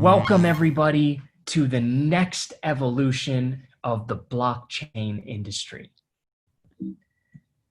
Welcome, everybody, to the next evolution of the blockchain industry.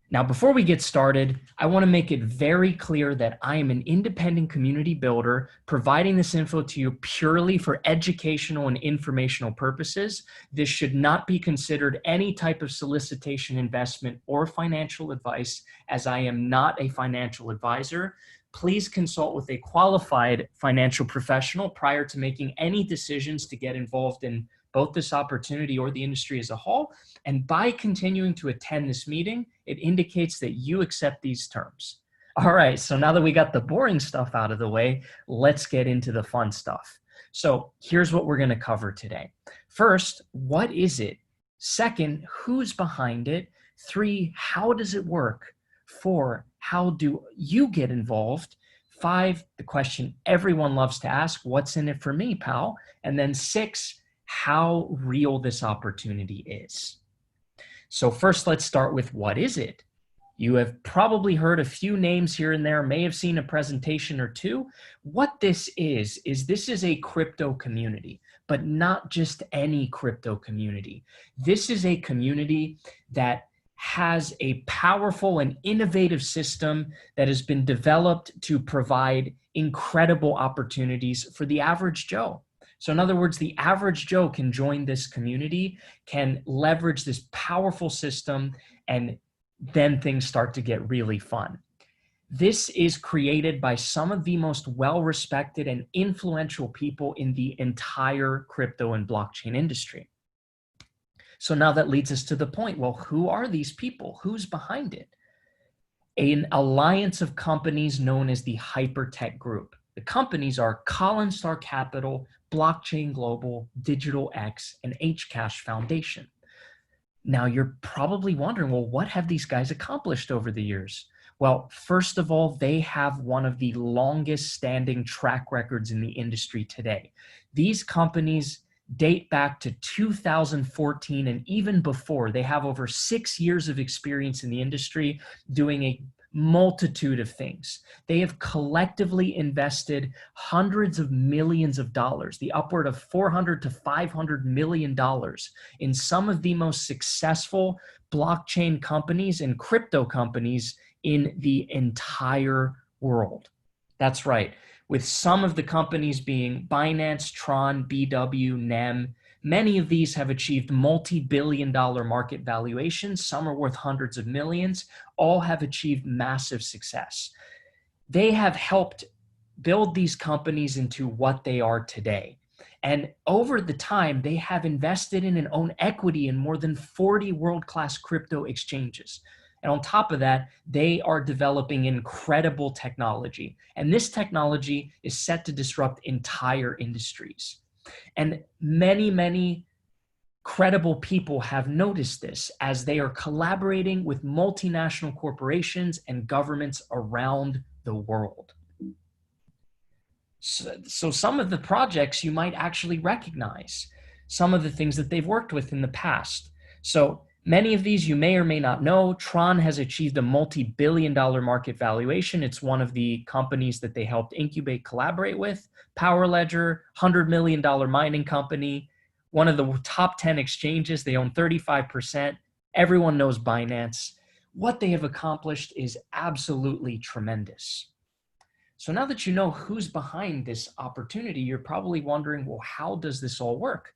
Now, before we get started, I want to make it very clear that I am an independent community builder providing this info to you purely for educational and informational purposes. This should not be considered any type of solicitation, investment, or financial advice, as I am not a financial advisor. Please consult with a qualified financial professional prior to making any decisions to get involved in both this opportunity or the industry as a whole. And by continuing to attend this meeting, it indicates that you accept these terms. All right, so now that we got the boring stuff out of the way, let's get into the fun stuff. So here's what we're going to cover today. First, what is it? Second, who's behind it? 3, how does it work? 4, how do you get involved? 5, the question everyone loves to ask, what's in it for me, pal? And then 6, how real this opportunity is. So first, let's start with what is it? You have probably heard a few names here and there, may have seen a presentation or two. What this is this is a crypto community, but not just any crypto community. This is a community that has a powerful and innovative system that has been developed to provide incredible opportunities for the average Joe. So in other words, the average Joe can join this community, can leverage this powerful system, and then things start to get really fun. This is created by some of the most well-respected and influential people in the entire crypto and blockchain industry. So now that leads us to the point, well, who are these people? Who's behind it? An alliance of companies known as the Hypertech Group. The companies are Colin Star Capital, Blockchain Global, Digital X, and Hcash Foundation. Now you're probably wondering, well, what have these guys accomplished over the years? Well, first of all, they have one of the longest standing track records in the industry today. These companies date back to 2014 and even before. They have over 6 years of experience in the industry doing a multitude of things. They have collectively invested hundreds of millions of dollars, the upward of $400 to $500 million in some of the most successful blockchain companies and crypto companies in the entire world. That's right. With some of the companies being Binance, Tron, BW, NEM, many of these have achieved multi-billion-dollar market valuations. Some are worth hundreds of millions. All have achieved massive success. They have helped build these companies into what they are today. And over the time, they have invested in and own equity in more than 40 world-class crypto exchanges. And on top of that, they are developing incredible technology. And this technology is set to disrupt entire industries. And many, many credible people have noticed this as they are collaborating with multinational corporations and governments around the world. So some of the projects you might actually recognize, some of the things that they've worked with in the past. So many of these you may or may not know. Tron has achieved a multi-billion-dollar market valuation. It's one of the companies that they helped incubate, collaborate with. Power Ledger, $100 million mining company, one of the top 10 exchanges. They own 35%. Everyone knows Binance. What they have accomplished is absolutely tremendous. So now that you know who's behind this opportunity, you're probably wondering, well, how does this all work?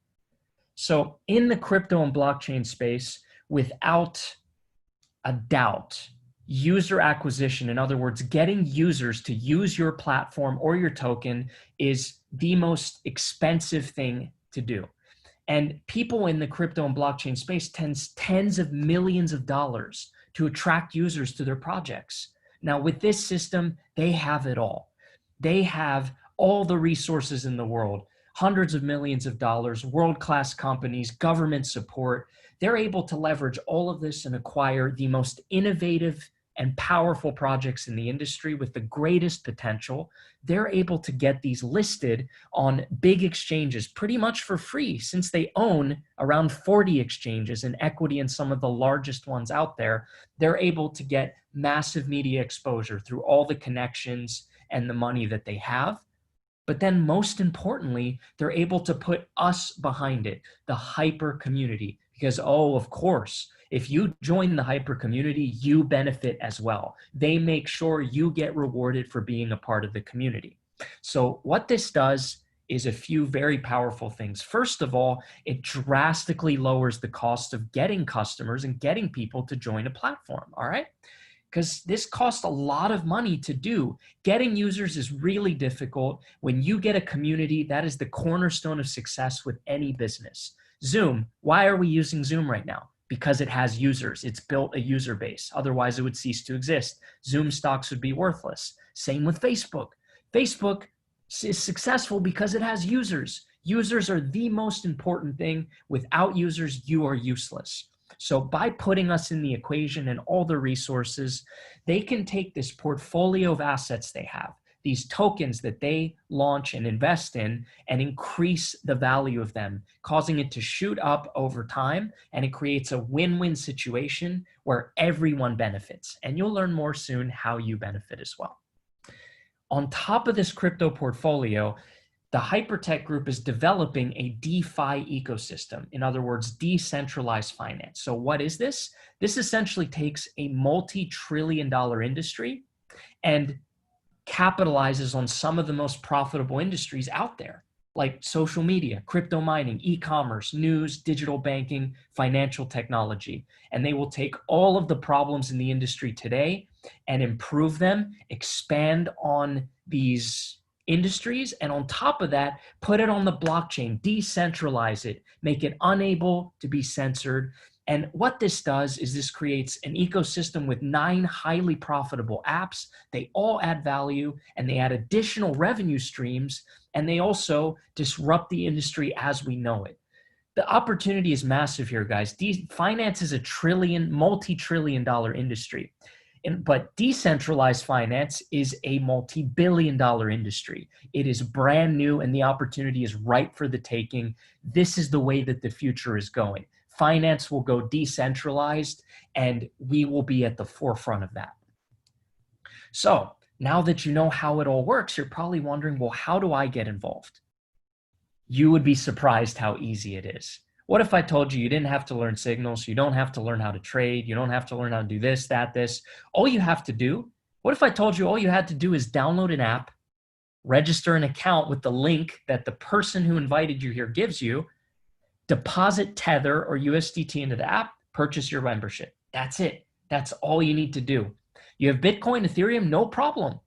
So in the crypto and blockchain space, without a doubt, user acquisition, in other words, getting users to use your platform or your token, is the most expensive thing to do. And people in the crypto and blockchain space tens of millions of dollars to attract users to their projects. Now, with this system, they have it all. They have all the resources in the world, hundreds of millions of dollars, world-class companies, government support. They're able to leverage all of this and acquire the most innovative and powerful projects in the industry with the greatest potential. They're able to get these listed on big exchanges pretty much for free, since they own around 40 exchanges and equity in some of the largest ones out there. They're able to get massive media exposure through all the connections and the money that they have. But then most importantly, they're able to put us behind it, the hyper community, because, oh, of course, if you join the hyper community, you benefit as well. They make sure you get rewarded for being a part of the community. So what this does is a few very powerful things. First of all, it drastically lowers the cost of getting customers and getting people to join a platform, all right? Because this costs a lot of money to do. Getting users is really difficult. When you get a community, that is the cornerstone of success with any business. Zoom, why are we using Zoom right now? Because it has users. It's built a user base. Otherwise, it would cease to exist. Zoom stocks would be worthless. Same with Facebook. Facebook is successful because it has users. Users are the most important thing. Without users, you are useless. So by putting us in the equation and all the resources, they can take this portfolio of assets they have, these tokens that they launch and invest in, and increase the value of them, causing it to shoot up over time. And it creates a win-win situation where everyone benefits. And you'll learn more soon how you benefit as well. On top of this crypto portfolio, the Hypertech Group is developing a DeFi ecosystem. In other words, decentralized finance. So what is this? This essentially takes a multi-trillion-dollar industry and capitalizes on some of the most profitable industries out there, like social media, crypto mining, e-commerce, news, digital banking, financial technology. And they will take all of the problems in the industry today and improve them, expand on these industries, and on top of that, put it on the blockchain, decentralize it, make it unable to be censored. And what this does is this creates an ecosystem with 9 highly profitable apps. They all add value and they add additional revenue streams, and they also disrupt the industry as we know it. The opportunity is massive here, guys. Finance is a multi-trillion-dollar industry. But decentralized finance is a multi-billion-dollar industry. It is brand new and the opportunity is ripe for the taking. This is the way that the future is going. Finance will go decentralized and we will be at the forefront of that. So now that you know how it all works, you're probably wondering, well, how do I get involved? You would be surprised how easy it is. What if I told you you didn't have to learn signals, you don't have to learn how to trade, you don't have to learn how to do this, that, this. All you have to do, what if I told you all you had to do is download an app, register an account with the link that the person who invited you here gives you, deposit Tether or USDT into the app, purchase your membership. That's it. That's all you need to do. You have Bitcoin, Ethereum, no problem.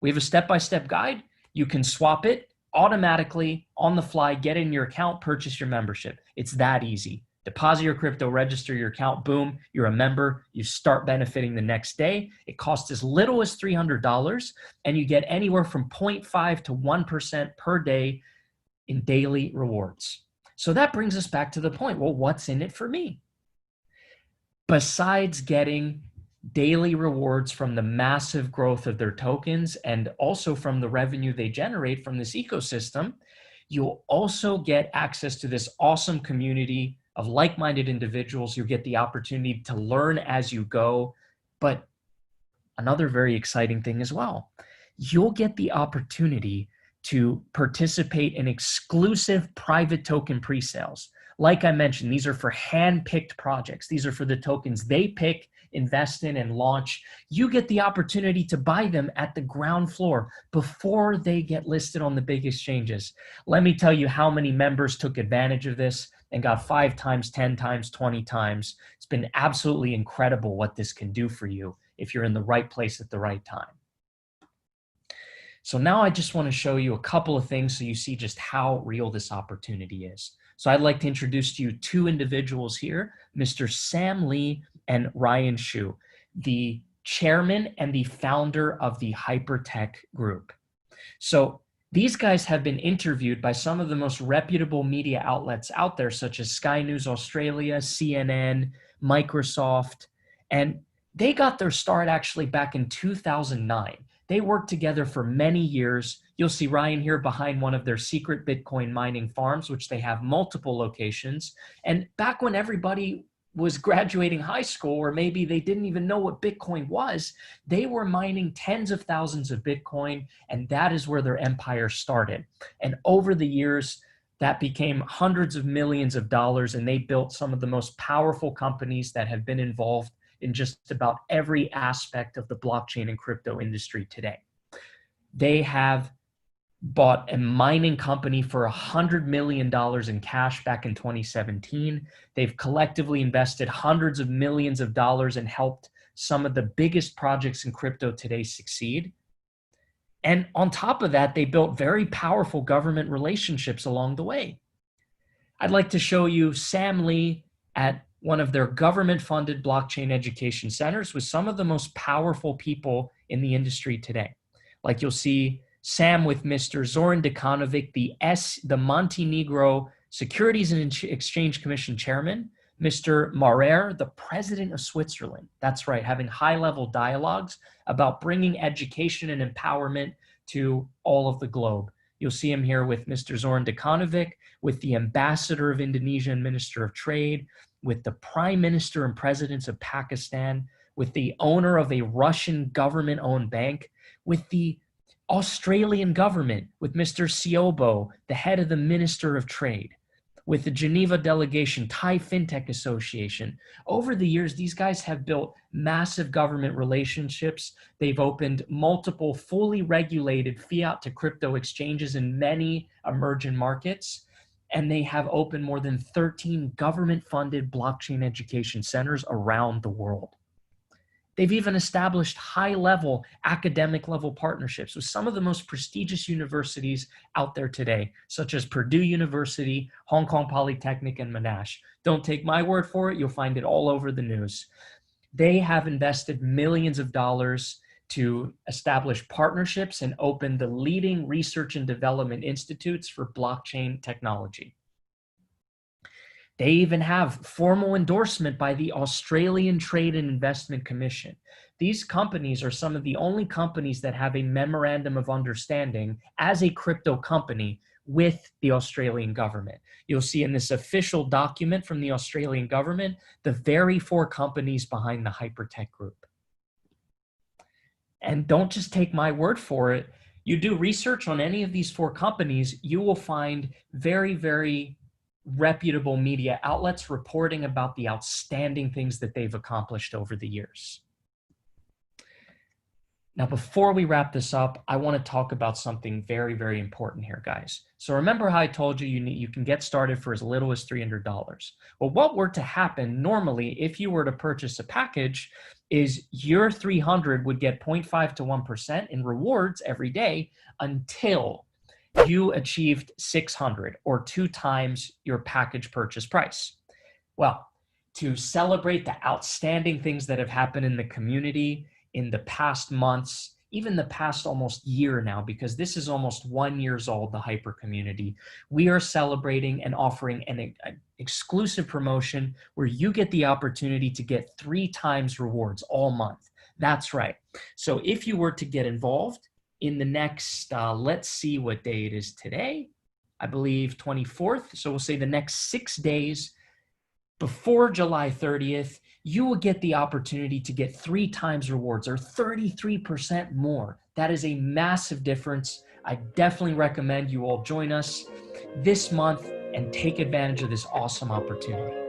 We have a step-by-step guide. You can swap it automatically on the fly, get in your account, purchase your membership. It's that easy. Deposit your crypto, register your account, boom, you're a member. You start benefiting the next day. It costs as little as $300 and you get anywhere from 0.5 to 1% per day in daily rewards. So that brings us back to the point, well, what's in it for me? Besides getting daily rewards from the massive growth of their tokens and also from the revenue they generate from this ecosystem, you'll also get access to this awesome community of like-minded individuals. You'll get the opportunity to learn as you go. But another very exciting thing as well, you'll get the opportunity to participate in exclusive private token pre-sales. Like I mentioned, these are for hand-picked projects. These are for the tokens they pick, invest in, and launch. You get the opportunity to buy them at the ground floor before they get listed on the big exchanges. Let me tell you how many members took advantage of this and got 5 times, 10 times, 20 times. It's been absolutely incredible what this can do for you if you're in the right place at the right time. So now I just want to show you a couple of things so you see just how real this opportunity is. So I'd like to introduce to you 2 individuals here, Mr. Sam Lee and Ryan Shu, the chairman and the founder of the Hypertech Group. So these guys have been interviewed by some of the most reputable media outlets out there, such as Sky News Australia, CNN, Microsoft, and they got their start actually back in 2009. They worked together for many years. You'll see Ryan here behind one of their secret Bitcoin mining farms, which they have multiple locations. And back when everybody was graduating high school, or maybe they didn't even know what Bitcoin was, they were mining tens of thousands of Bitcoin, and that is where their empire started. And over the years, that became hundreds of millions of dollars, and they built some of the most powerful companies that have been involved in just about every aspect of the blockchain and crypto industry today. They have bought a mining company for $100 million in cash back in 2017. They've collectively invested hundreds of millions of dollars and helped some of the biggest projects in crypto today succeed. And on top of that, they built very powerful government relationships along the way. I'd like to show you Sam Lee at one of their government-funded blockchain education centers with some of the most powerful people in the industry today. Like you'll see Sam with Mr. Zoran Dekanovic, the Montenegro Securities and Exchange Commission chairman, Mr. Marer, the president of Switzerland. That's right, having high-level dialogues about bringing education and empowerment to all of the globe. You'll see him here with Mr. Zoran Dekanovic, with the ambassador of Indonesia and minister of trade, with the prime minister and presidents of Pakistan, with the owner of a Russian government-owned bank, with the Australian government, with Mr. Siobo, the head of the Minister of Trade, with the Geneva delegation, Thai Fintech Association. Over the years, these guys have built massive government relationships. They've opened multiple fully regulated fiat to crypto exchanges in many emerging markets. And they have opened more than 13 government-funded blockchain education centers around the world. They've even established high-level, academic-level partnerships with some of the most prestigious universities out there today, such as Purdue University, Hong Kong Polytechnic, and Monash. Don't take my word for it. You'll find it all over the news. They have invested millions of dollars to establish partnerships and open the leading research and development institutes for blockchain technology. They even have formal endorsement by the Australian Trade and Investment Commission. These companies are some of the only companies that have a memorandum of understanding as a crypto company with the Australian government. You'll see in this official document from the Australian government, the very 4 companies behind the Hypertech Group. And don't just take my word for it. You do research on any of these 4 companies, you will find very, very reputable media outlets reporting about the outstanding things that they've accomplished over the years. Now, before we wrap this up, I want to talk about something very, very important here, guys. So remember how I told you you can get started for as little as $300. Well, what were to happen normally if you were to purchase a package is your 300 would get 0.5 to 1% in rewards every day until you achieved 600 or 2 times your package purchase price. Well, to celebrate the outstanding things that have happened in the community in the past months, even the past almost year now, because this is almost 1 year old, the Hyper community, we are celebrating and offering an exclusive promotion where you get the opportunity to get 3 times rewards all month. That's right. So if you were to get involved, in the next, let's see what day it is today, I believe 24th. So we'll say the next 6 days before July 30th, you will get the opportunity to get 3 times rewards or 33% more. That is a massive difference. I definitely recommend you all join us this month and take advantage of this awesome opportunity.